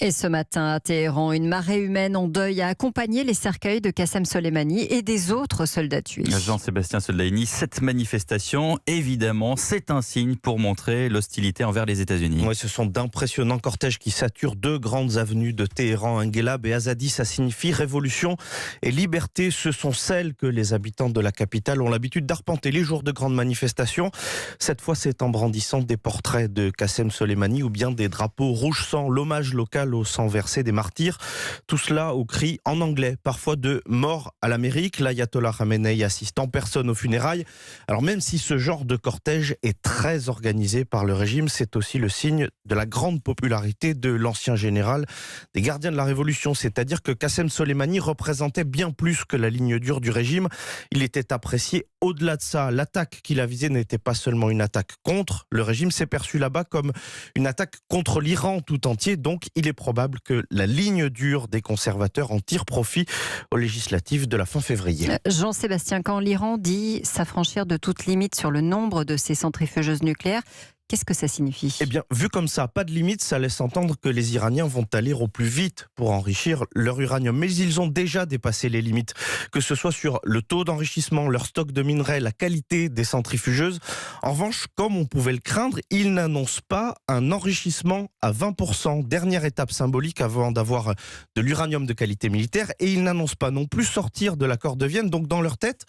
Et ce matin à Téhéran, une marée humaine en deuil a accompagné les cercueils de Qassem Soleimani et des autres soldats tués. Jean-Sébastien Soldani, cette manifestation, évidemment, c'est un signe pour montrer l'hostilité envers les États-Unis. Oui, ce sont d'impressionnants cortèges qui saturent deux grandes avenues de Téhéran, Engelab et Azadi. Ça signifie révolution et liberté. Ce sont celles que les habitants de la capitale ont l'habitude d'arpenter les jours de grandes manifestations. Cette fois, c'est en brandissant des portraits de Qassem Soleimani ou bien des drapeaux rouge sang, l'hommage local au sang versé des martyrs. Tout cela au cri en anglais, parfois de mort à l'Amérique. L'ayatollah Khamenei assiste en personne aux funérailles. Alors même si ce genre de cortège est très organisé par le régime, c'est aussi le signe de la grande popularité de l'ancien général des gardiens de la révolution. C'est-à-dire que Qassem Soleimani représentait bien plus que la ligne dure du régime. Il était apprécié au-delà de ça. L'attaque qu'il a visée n'était pas seulement une attaque contre le régime, c'est perçu là-bas comme une attaque contre l'Iran tout entier. Donc il est probable que la ligne dure des conservateurs en tire profit aux législatives de la fin février. Jean-Sébastien, quand l'Iran dit s'affranchir de toute limite sur le nombre de ses centrifugeuses nucléaires, qu'est-ce que ça signifie ? Eh bien, vu comme ça, pas de limite, ça laisse entendre que les Iraniens vont aller au plus vite pour enrichir leur uranium. Mais ils ont déjà dépassé les limites, que ce soit sur le taux d'enrichissement, leur stock de minerais, la qualité des centrifugeuses. En revanche, comme on pouvait le craindre, ils n'annoncent pas un enrichissement à 20%, dernière étape symbolique avant d'avoir de l'uranium de qualité militaire. Et ils n'annoncent pas non plus sortir de l'accord de Vienne. Donc dans leur tête,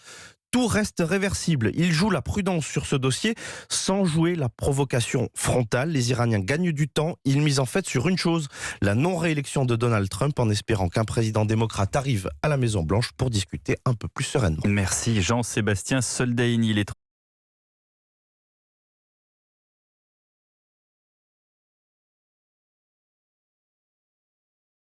tout reste réversible. Ils jouent la prudence sur ce dossier sans jouer la provocation frontale. Les Iraniens gagnent du temps. Ils misent en fait sur une chose, la non-réélection de Donald Trump, en espérant qu'un président démocrate arrive à la Maison-Blanche pour discuter un peu plus sereinement. Merci Jean-Sébastien Soldani.